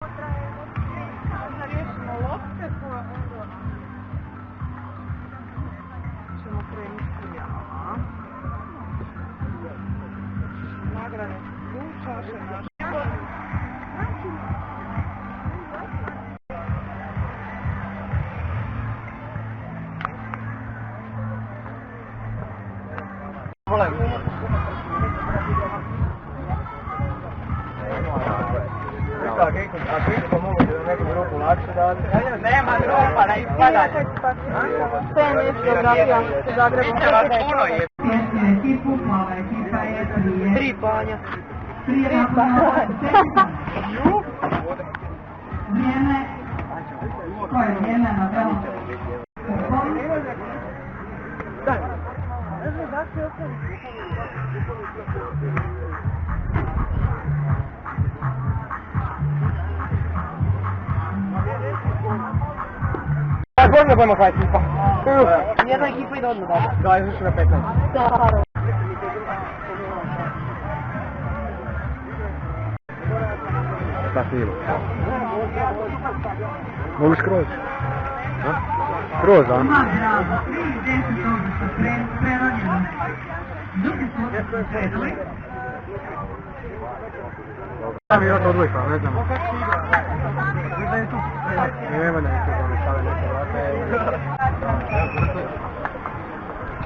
Onda riješimo lopte koja onda ćemo krenuti s prijavama. Nagrade su čaše naše. Ako isto mogu da neku grupu lakše dati? Nema grupa, ne ispadanje. TNS geografija u Zagrebu. Ekipu, plava ekipa je prije. 3 panja. Prije napunova četica. Vrijeme, koje vrijeme na belom kupom. Bolje da budemo kaj ekipa. Jedna ekipa ide odmah dalje. Da, izviši na 15. Da. Šta si ima? Mogu skroz? Skroz, a? Ima bravo, 3-10 odlično preronjeno. Drugi su predali. Šta mi je to odvojka, ne znam. Nema da neke zove stave neke vrate.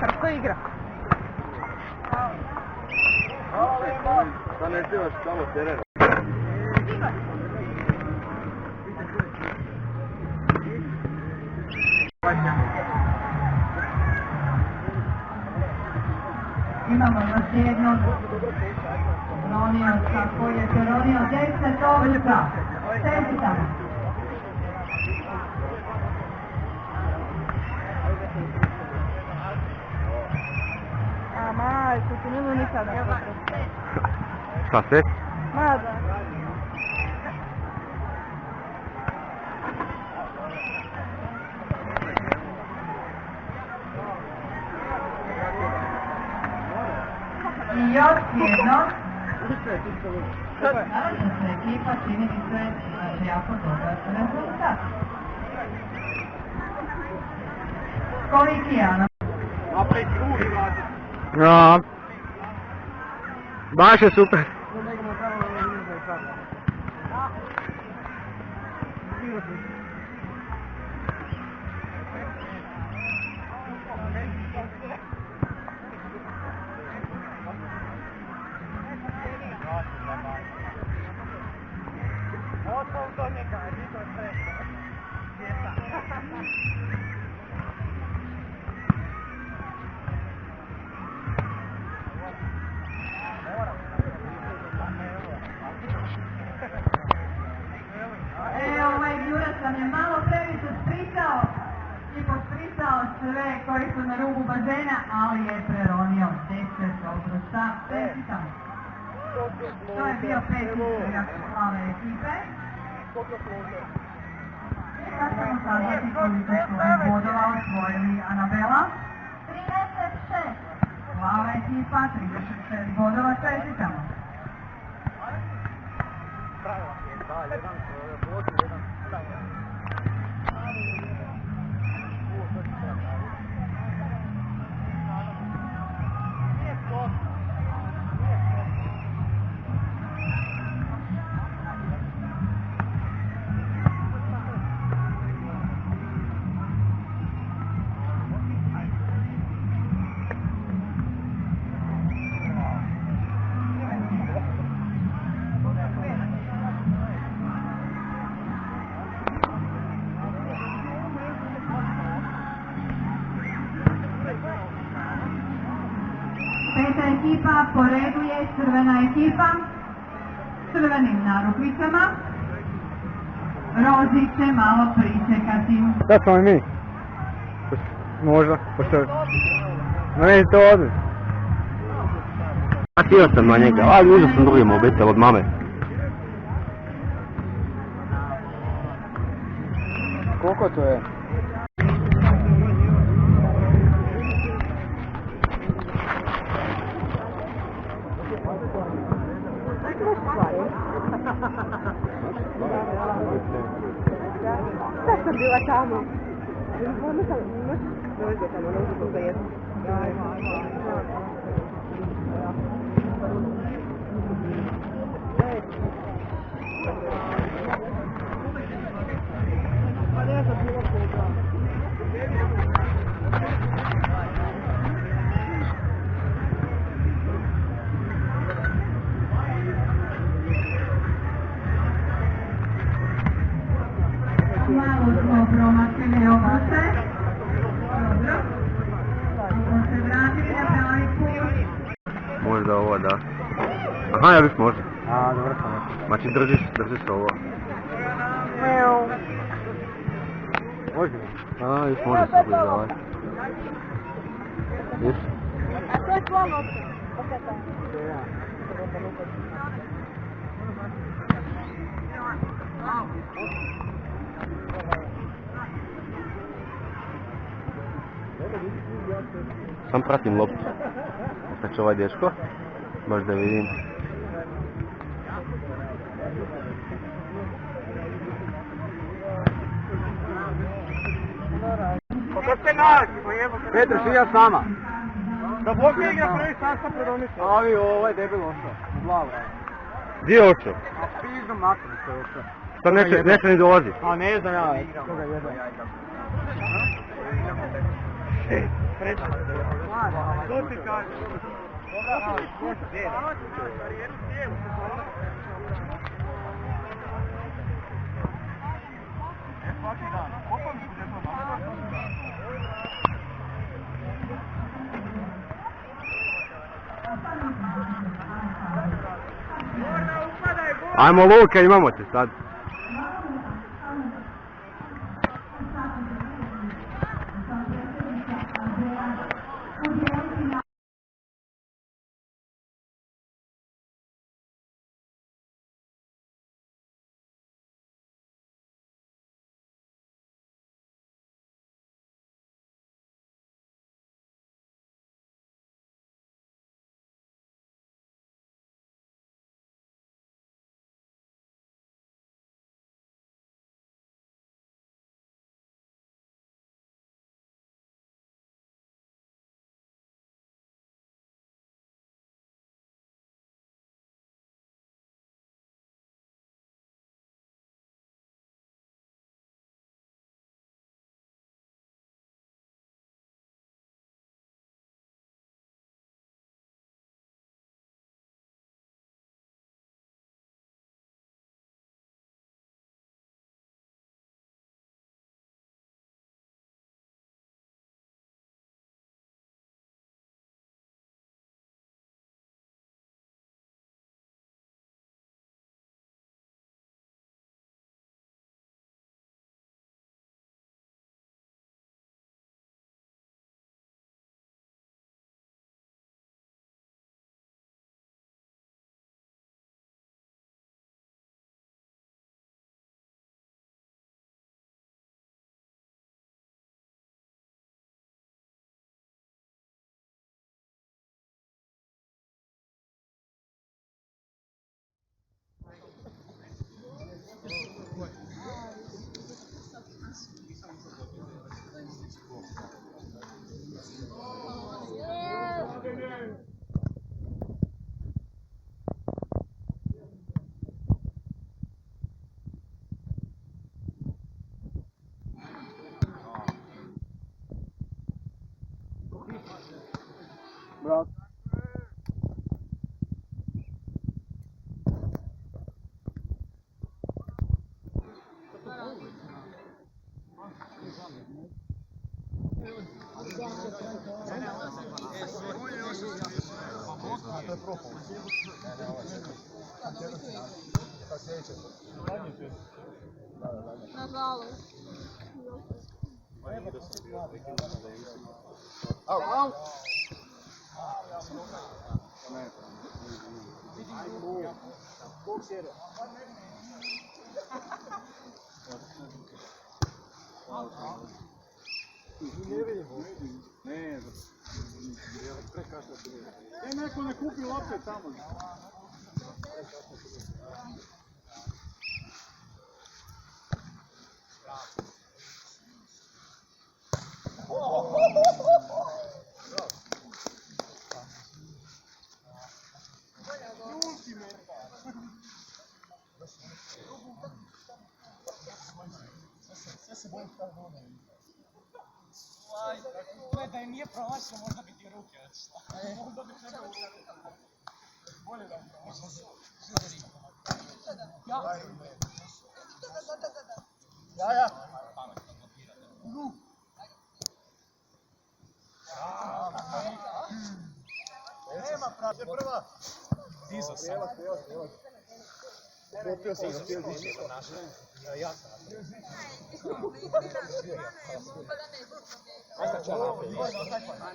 Kako igra? Da ne stivaš samo teren. Imamo još jednog ronioca koji je preronio 10 odliča. Čestitamo. A majko, ti ne mogu nikada. Šta se? Mada. I još jedno. Naravno se ekipa čini mi se imaš jako dobar rezultat. Koliki je Ana? Ja. Baš je super. Sam je malo previše spritao i pospritao sve koji su na rubu bazena, ali je preronio 10 obruča. Čestitamo. To je bio 5 istorijak plave ekipe. I sad ćemo saznati koliko su bodova osvojili Anabela. 36. Plava ekipa, 36 bodova. Čestitamo. Peta ekipa, po redu je crvena ekipa, crvenim narukvicama. Rozi će malo pričekati. Da smo i mi. Možda, pošto... Ne, to odli. A htio sam na njega, ali uzeo sam drugi mobitel od mame. Koliko to je? sam bila tamo. Onda sam, možda tamo, ne znam da jesam. Pa ne znam, bilo koga. Malo smo promašili ovace. Dobro. Smo se vratili na pravi put. Možda ovo, da. Aha, ja bih može. A, dobro sam rekao. Znači držiš ovo. Može. A, još može se obližavati. Još. A to je tvoja lopta. Sam pratim loptu. Sad će ovaj dječko. Baš da vidim. Pa kad se nađi, pa jebote. Petr, igra s nama. Da Bog ne igra prvi sastav pred onicom. Avi, ovaj debil ošao. U glavu. Gdje je očeo? A pizdom makrom se ošao. Sad neće ni dolazi. A ne znam ja, koga jedan. Što ti kažeš? Svaki dan. Kopam su Ajmo Luka, imamo te sad. Bravo. Nažalost. Au. Ne, prekasno se ne. Neko ne kupi lopte tamo. Da im nije promašio, možda bi ti ruke odšla. Možda bi trebalo bolje da je promašio. Ja. Nema pravde prva. Dizo sam. Popio sam za cijel diši. Ja sam. Ajde čala.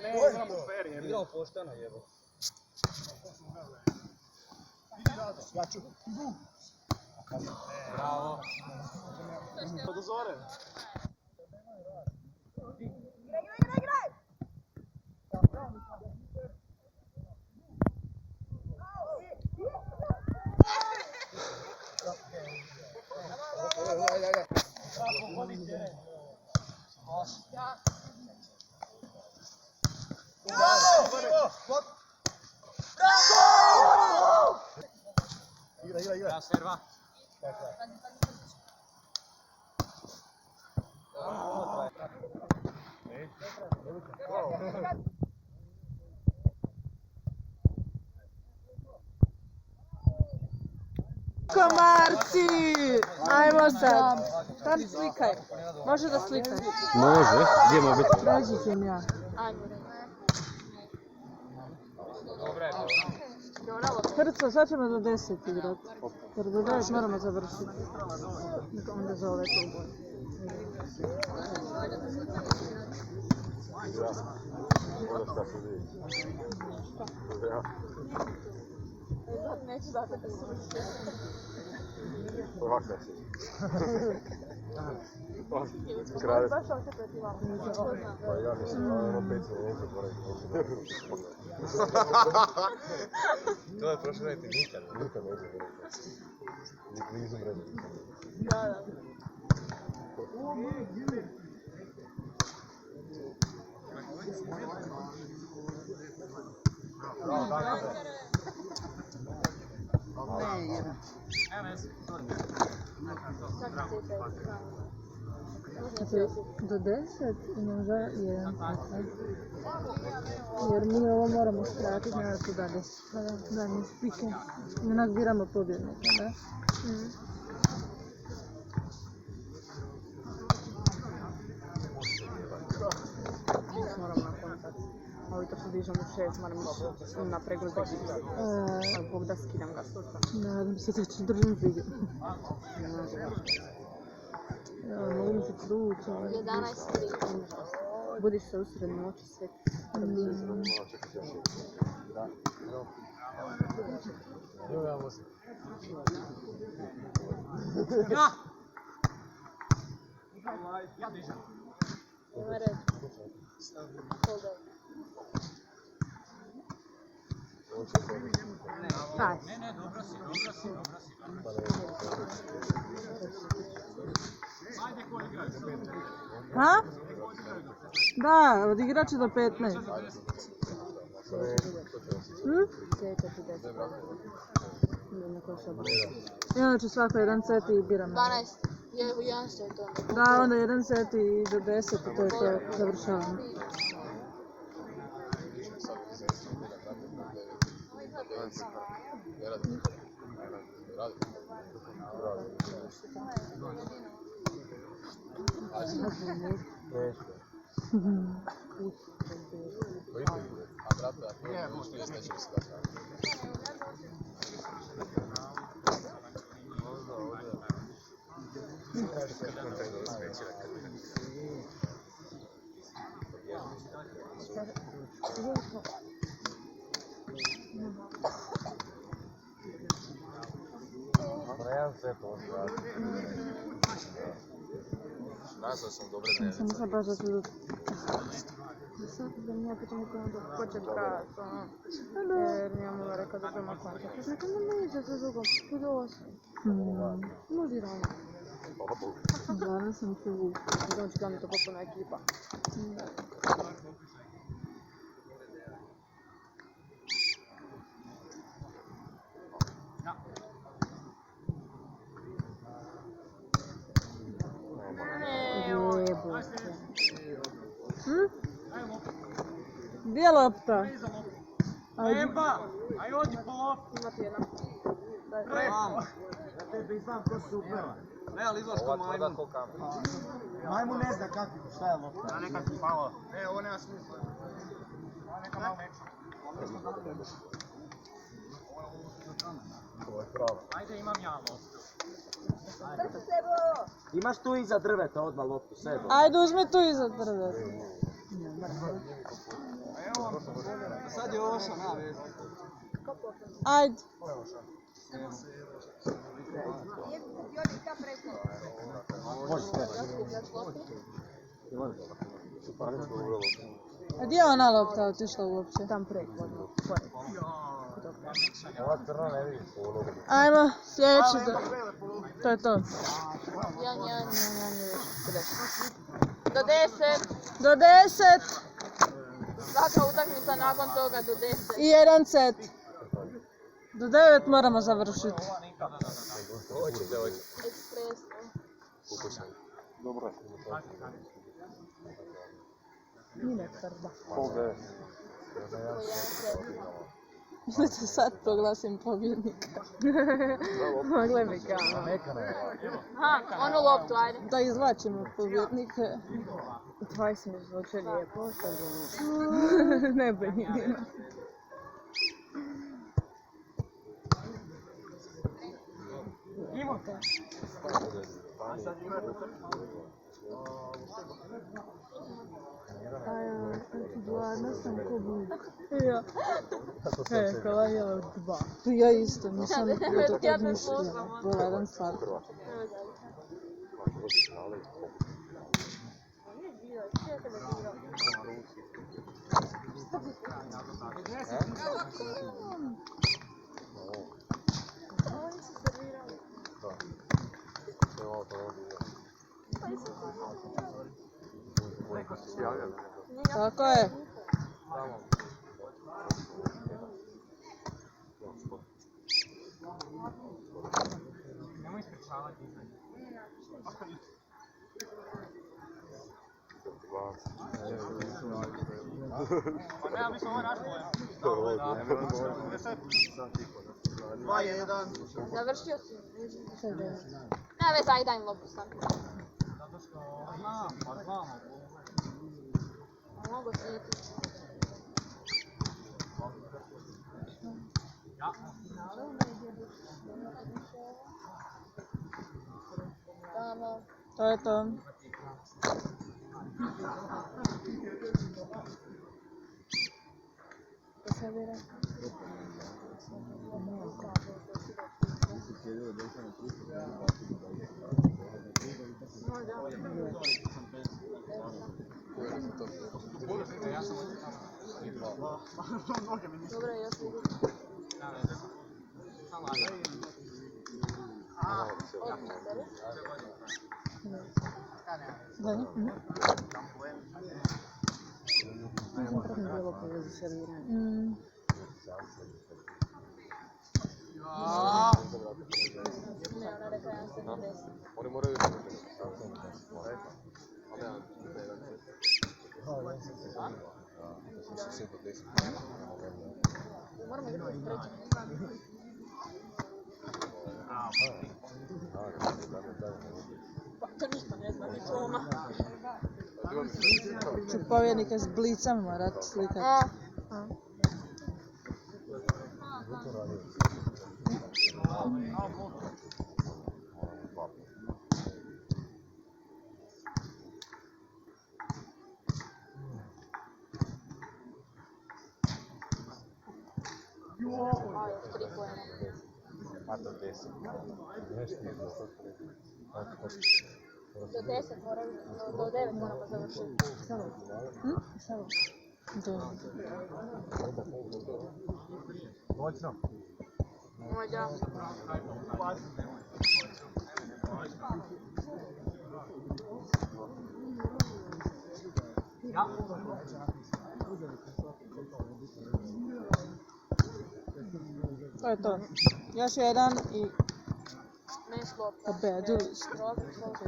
Ne, igramo fair. Igramo pošteno jebo. Jaču. Bravo. Do zore. Igraj! Igra. Serva. Komarci! Ajmo sad. Sad slikaj. Može da slikaj. Može, gdje može biti? Reći ću im ja. Hrco, sad ćemo do 10 igrat. Jer do 9 moramo završiti. Onda za ove klubove. Neću dati da se vrši. Ovakva si. Krade. Baš ovdje preti vama. Pa ja mislim, ono 5 minuta gore. To je prošlo reti nikad. Nikad neće gore. Ni blizu mreže. Da. Do 10 i možda 1 sat. Jer mi ovo moramo skratiti, nema tu dalje. Da mi spike. Onak biramo pobjednika, da? Moramo na kontakt. Ovi to podižemo 6, moram ići na pregled da gipsa. Ali Bog da skidam ga sutra. Nadam se da ću držim vidio. Mogu mi se trući. 11:30. Budiš se usred noći sve. Ja dižem. Nema red. Ne, dobro si. Ajde, ko igrač? Ha? Da, odigrat ću do 15. I onda ću svako jedan set i biram. 12. Je u 1 set onda. Da, onda jedan set i do 10 i to je to, završavamo. Nazvao sam dobre dnevnice. Samo sam baš da ću... Sad da mi ja pitam kako da hoće brat, jer mi je mama rekao da ćemo kontakt. Nekam da ne ide za drugom, to je 8. Može i rano. Danas sam tu. Znači da mi to popuna ekipa. Gdje je lopta? Ajde. Aj odi po loptu. Ima ti jedna. Ja tebi znam ko su upeva. Ne, ali izlaš ko majmun. Majmun ne zna kako, šta je lopta. Ja nekad malo. Ovo nema smisla. Ovo neka malo neću. Ajde, imam ja loptu. Imaš tu iza drveta odmah loptu, sebe. Ajde, uzmi tu iza drveta. Sad je Oša, na vezi. Ajde. A gdje je ona lopta otišla uopće? Tam preko. Ova crna ne vidiš. Ajmo, sljedeći. To je to. 1-1. Do 10. Do 10 Svaka utakmica nakon toga do 10. i 1 set. Do 9 moramo završiti. Ekspresno. Dobro. Nije tvrda. Pol 9. Da ću sad proglasim pobjednika. Mogle bi kao. Aha, onu loptu, ajde. Da izvlačimo pobjednike. 20 mi zvuče lijepo, sad Ne brini. Imate. Gladna sam ko budu. Ja. Kola 2. Ja isto, nisam to tad mišljala. Pogledam stvar. Tako je. Nemoj sprečavati iznad. Pa ne, ja mislim ovo je naš boja. 2-1. Završio si. Ne, već aj daj mi loptu sam. Zato što znam, pa znamo. Mogu sjeti. Ja. Tamo. To je to. Dobro, ja sam vidio. Odmah tebe. Da, ne? bilo po vezi serviranja. Ne, ona rekla ja sam 10. Oni moraju Moramo igrati treći. Pa to ništa ne znam, ni Toma. Ću povjednika s blicama morat slikati. Još 3 pojena. A to 10. Do 10 moramo, do 9 moramo završiti. Moćno. Možda. To je to. Još jedan i Meni slopta. pobedili smo. Dobro, slopta.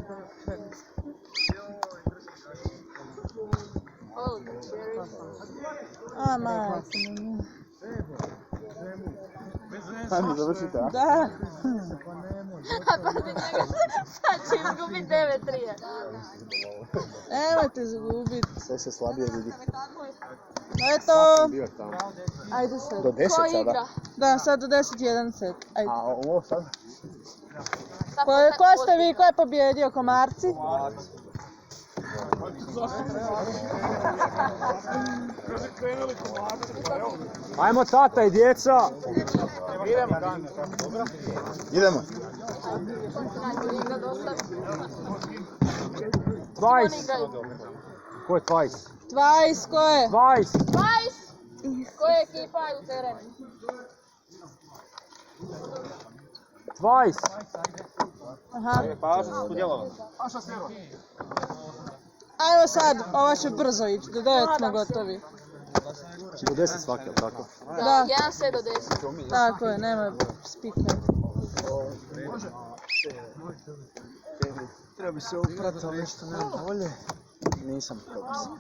A, majka mi. Ajme, završite, a? Da. A protiv njega sad će izgubit 9-3. Nemojte izgubit. Sve se slabije vidi. Eto. Bio tamo. Ajde sad. Do 10 Ko sada. igra? Da, sad do 10 jedan set. Ajde. A ovo sad? Ko ste vi, ko je pobjedio, komarci? Ajmo tata i djeca! Idemo. 20. Ko je 20? 20, ko je? 20. 20! Koja ekipa je u terenu? 20. Aha. Paša se podjelava. Ajmo sad, ovo će brzo ići, do 9 smo gotovi. Do 10 svaki, tako? Da. 1 set do 10. Tako je, nema spika. Treba bi se uprati, ali nešto nema volje. Nisam dobro sam.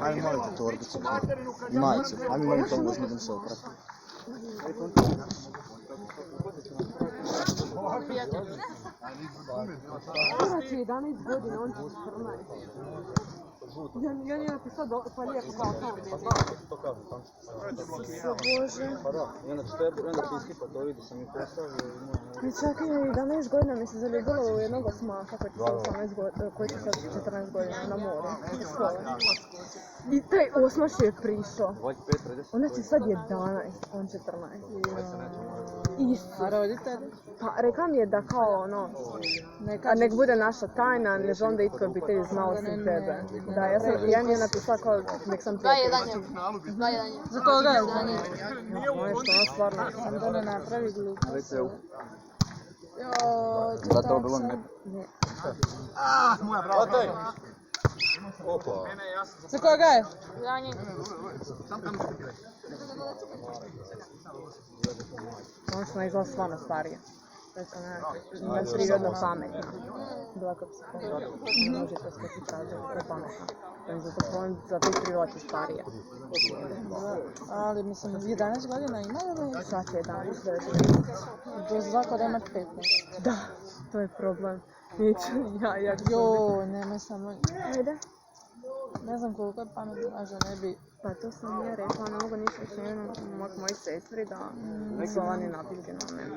Ajde molite torbicu. I majicu. Ajde molite to uzmi da mi se uprati. Znači 11 godina, on će 14. Ja nije napisao pa lijepo kao to. Bože. Pa da, i onda ti iskipa to vidi sam i postavio. I čak i 11 godina mi se zaljubilo u jednog osmaka koji će sad 14 godina na moru. I taj osmaš je prišao. Ona će sad 11, on 14. Isus. A roditelji? Pa rekla mi je da kao ono, nek bude naša tajna, ne želim da itko obitelji znao osim tebe. Da, ja mi je napisala kao nek sam 2-1 je. 2-1 je. Za koga je? Ono što ona stvarno. Sam da ne napravi glupost. Joj, Da to bilo ne... Moja brava. Otaj! Opa. za koga je? Za njih. Ono što ona izgleda stvarno starija. Tako neprirodno pametna. Bila kao psiholog. Može to sve ti kaže, je pametna. Zato i prirodi starija. Ali mislim, 11 godina ima ili? Sad je 11, 19. Do zvako da ima 15. Da, to je problem. Neću, ja Joj, nemoj samo... Ajde. Ne znam koliko je pametno, možda ne bi... Pa to sam ja rekla, ne mogu ništa s njenom mojoj sestri da Slovani nabilje na mene.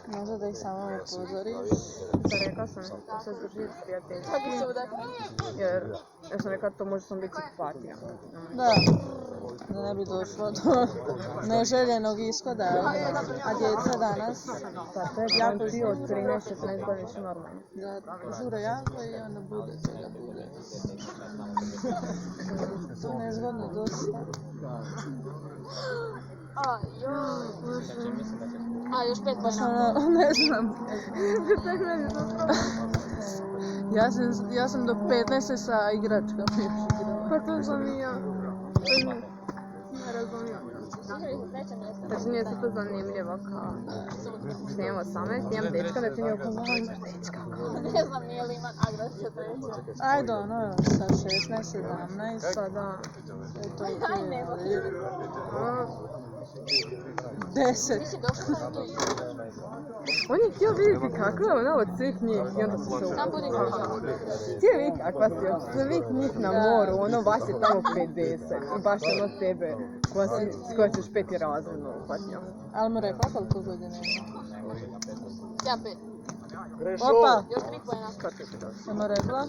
Možda da ih samo upozoriš. Pa rekla sam da se drži prijateljski. Kako se udak? Jer ja sam rekla to može sam biti psihopatija. Da, da ne bi došlo do neželjenog ishoda, a djeca danas Pa to je jako ti od 13-16 godina su normalni. da žure jako i onda bude čega bude. To je nezgodno dosta. A, joj. A, još 5 Baš godina. ono, ne znam. Ja sam do 15 sa igračkama još igrala. Pa to sam i ja. Ne razumijem. Znači nije se to zanimljivo kao snijemo 18, imam dečka, da ti nije kao imaš dečka. Ne znam nije li iman agresija treća. Ajde ono, sa 16, 17. Pa da. To je Aj, nema. 10. Ti si došla na to. On je htio vidjeti kakva je ona od svih njih i onda su se Sam budi kuća. htio vidjeti kakva si od svih njih na moru, ono vas je tamo 50 i baš ono tebe s koja ćeš 5. razredno upatnja. Ali mu rekla koliko godina ima? Ja 5. Opa! Još 3 pojena. Sam mu rekla?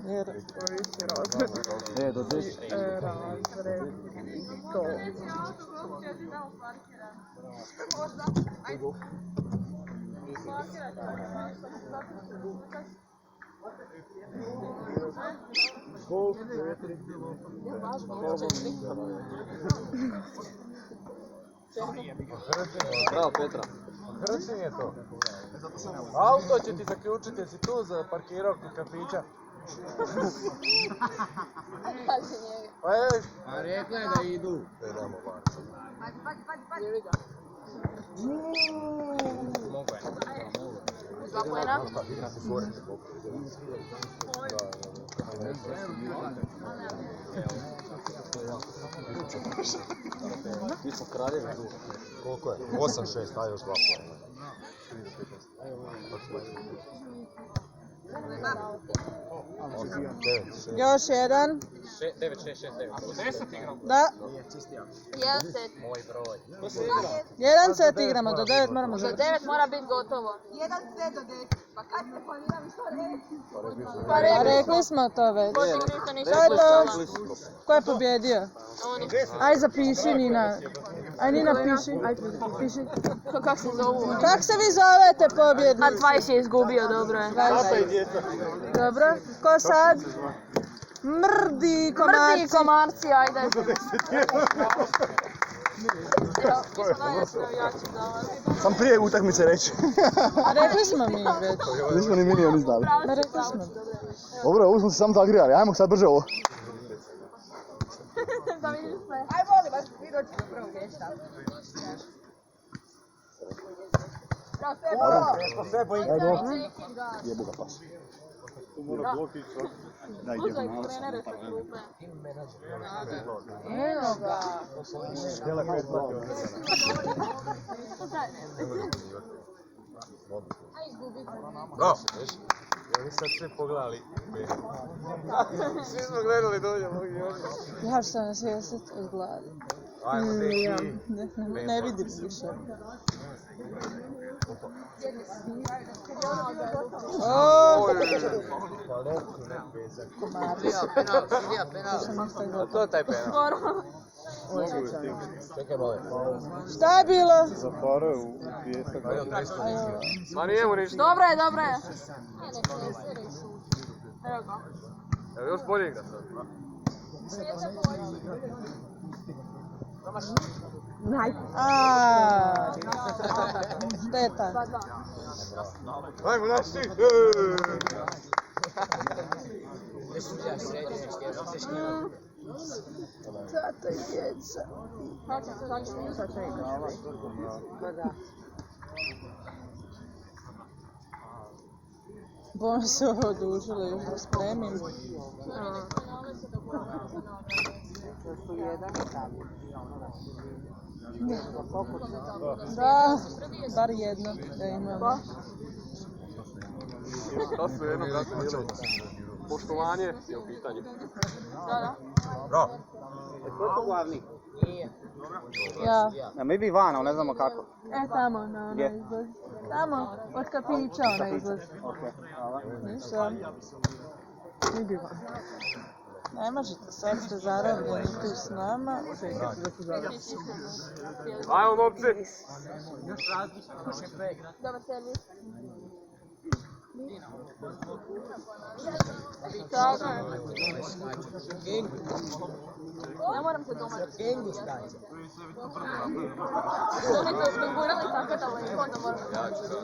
Jer... Viši razred. Do 10. Razred. To. Bravo Petra. Hrčin je to. Auto će ti zaključiti, jesi tu za parkirao kod kafića? Pazi njega. Pa je, A rekla je da idu. da idemo van. Dva poena. Mi smo kraljevi tu. Koliko je? 8-6, aj još 2 poena. Još jedan. 10 igram. Da. Jedan set. Moj broj. Jedan set igramo, do 9 moramo Do završiti. 9 mora biti gotovo. Jedan set do 10. Pa kad ste planirali što reći? Pa A rekli rekli smo to već. smo, ništa nisu To je to. slušala. Ko je pobjedio? Oni. Aj zapiši Nina. Aj Nina piši. Aj piši. Kako se zovu? Kak se vi zovete pobjednici? A 20 je izgubio, dobro je. Dobro. Ko sad? Mrdi komarci. Mrdi komarci, ajde. Ja, mi smo najjači navijači za vas. Sam prije utakmice reći. Rekli smo mi već. Nismo ni mi oni znali. Ma rekli smo. Dobro, ovo smo se samo tako grijali, ajmo sad brže ovo. Da vidiš sve. Aj molim vas, vi doći do prvog mjesta. Jebu ga pas. Uzaj trenere sa klupe. Evo ga. Aj izgubi. Bravo! Oni sad svi pogledali. Svi smo gledali dolje, mogi oni. Ja ću se nasvijestiti od gladi. Ajmo, deki. Ne vidim više. To je taj penal. Skoro. Čekaj malo. Šta je bilo? Zaparao u pijesak. Ma nije mu ništa. Dobro je, dobro je. Evo ga. Evo još bolje igra sad. Aaaa. Šteta. Ajmo naši! Tata i djeca. Sad će igrati. Bom se ovo odužila još da spremim. Da, bar jedno da imamo. To su jedno kako bilo. Poštovanje je u pitanju. Da. Bravo! Ko je to glavni? Ja. A mi bi van, ali ne znamo kako. Tamo na onaj izlaz. Tamo, od kafića onaj izlaz. Okej, hvala. Ništa. Mi bi van. Ne možete, sad ste zarobljeni tu s nama. Ajmo, momci! Dobar servis. Tako je. Ne moram se domati. Oni su zbogurali tako da li onda moram. Ja ću to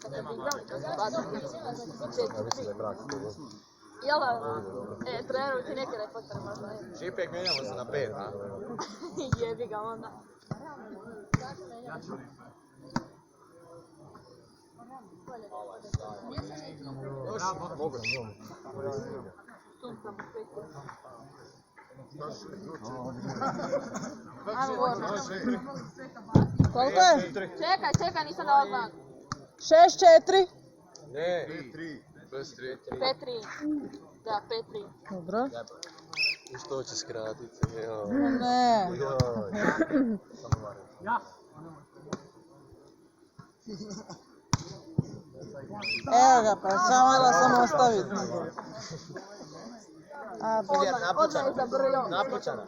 ne mislim da je mrak. Jel da? Treneru ti neki reporter možda je. Šipek mijenjamo se na 5, a? Jebi ga onda. Mogu. Ajmo gorno. Koliko je? Čekaj, nisam dao znak. 6-4. Ne, 5-3. Bez 3. 5-3. Da, 5-3. Dobro. I što će skratiti? Ne. Evo ga, pa samo da sam ostaviti. A, Odmah je zabrljao. Napučana.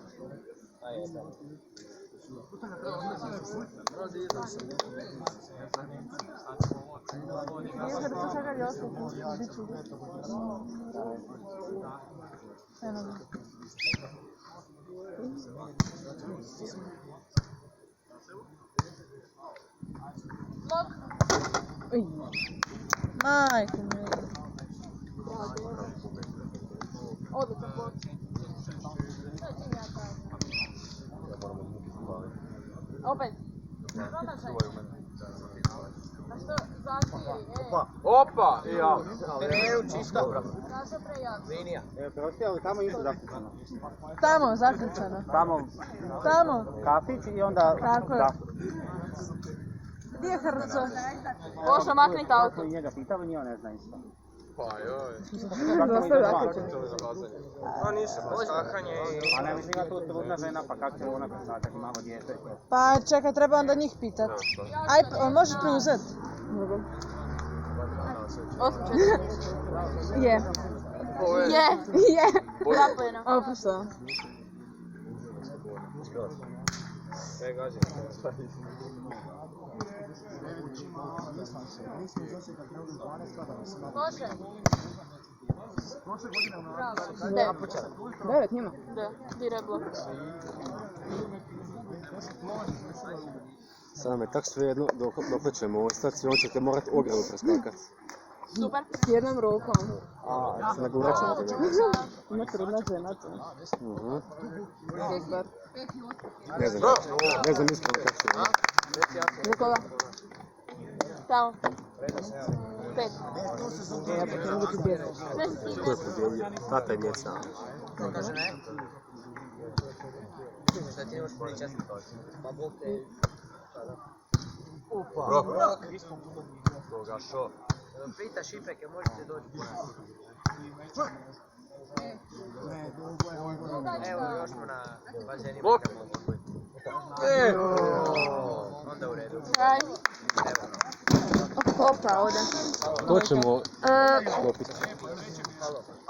Majko mi. Odličan blok. Opet. A što zahtjevi? Opa! I ja. Zašto prejak? Prosti, ali tamo isto zaključeno. Tamo, zaključeno. Tamo. Kafić i onda... Tako je. Da. Gdje je Hrco? Ošo, maknite auto. Ako i njega pitao, nije on ne zna isto. Pa joj. Dosta je zaključeno. Pa nisam, skakanje i... A ne, mislim ima tu trudna žena, pa kako će ona preskakat, imamo dijete. Pa čekaj, treba onda njih pitat. Aj, on možeš preuzet? Je. Je. Zapojeno. Opušta. Sve gađe. Može. 9 njima. Da, diraj blok. Sada me tak svejedno dok ćemo ostati, on ćete morati ogradu preskakat. Super. S jednom rukom. A, se nagovorat ćemo tebe. Ima trudna žena tu. Super. Ne znam iskreno kako će. Za koga? Tamo. 5. Ja pa ne mogu ti pjeti. Ko je pobjedio? Tata i mjeca. Rok. Koga šo? Pita Šipeke, možete doći po nas. Evo, još smo na bazenima. Bok! Onda u redu. Aj. Opa, ode. To ćemo popiti.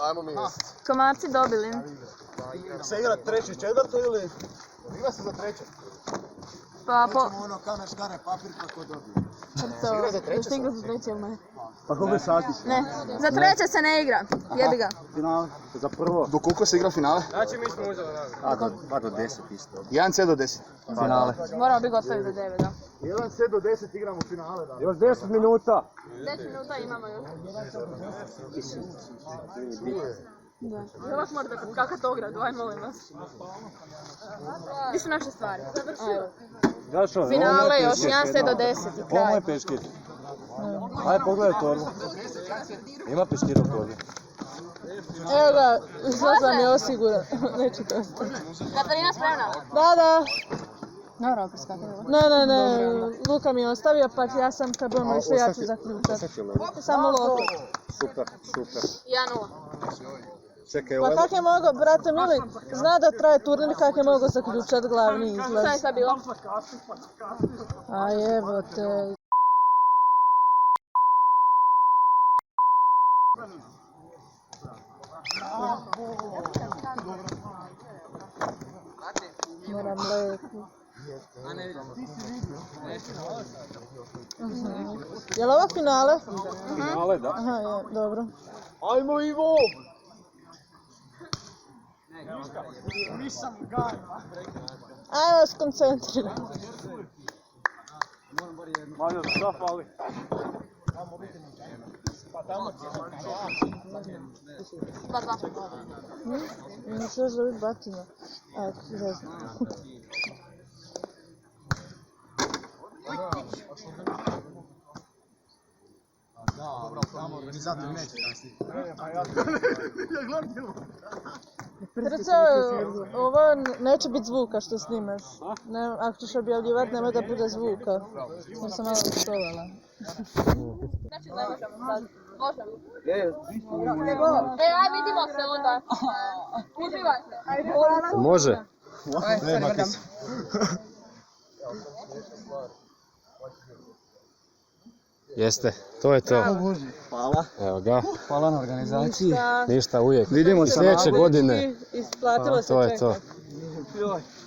Ajmo mi jest. Komarci dobili. Se igra treći, četvrto ili? Igra se za treće. Pa po... Ono kamen, škare, papir, kako dobije. To, još igra za treće ili ne? Pa koliko sati? Ne, za treće se ne igra. Jebi ga. Finale? Za prvo? Do koliko se igra finale? Znači mi smo uzeli nagradu. Pa do 10 isto. 1C do 10. Finale. Moramo biti gotovi do 9, da. 1C do 10 igramo finale. Da. Još 10 minuta. 10 minuta imamo još. Da. Još morate kakat ogradu, aj molim vas. Gdje su naše stvari? Zašto? Finale još 1 do 10 i Ovo kraj. moj peškir. Ajde pogledaj torbu. Ima peškir u torbi. Evo ga, izlazam je osiguran. Neću to ostati. Katarina spremna? Da. Dobro, preskakaj. Ne, Luka mi je ostavio, pa ja sam kad budemo išli ja ću zaključati. Samo lopet. Super. 1-0. Čekaj, Pa kak je mogao, brate mili, zna da traje turnir, kak je mogao zaključati glavni Šta je izlaz. sad bilo? A jebote. Moram leku. Je li ovo finale? Finale, da. Aha, je, dobro. Ajmo Ivo! Ajmo se koncentriraj. Mario, šta fali? Imaš još da biti batina. Eto, ne znam. Organizator neće kasnije. Trce, ovo neće biti zvuka što snimaš. Ne, ako ćeš objavljivati, nemoj da bude zvuka. Jer sam malo uštovala. Znači ne možemo sad. Možemo. Aj vidimo se onda. Uživajte. Može. Nema kisa. Jeste, to je to. Hvala. Evo ga. Hvala na organizaciji. Ništa, uvijek. Vidimo se sljedeće godine. Isplatilo se To je to. čekati.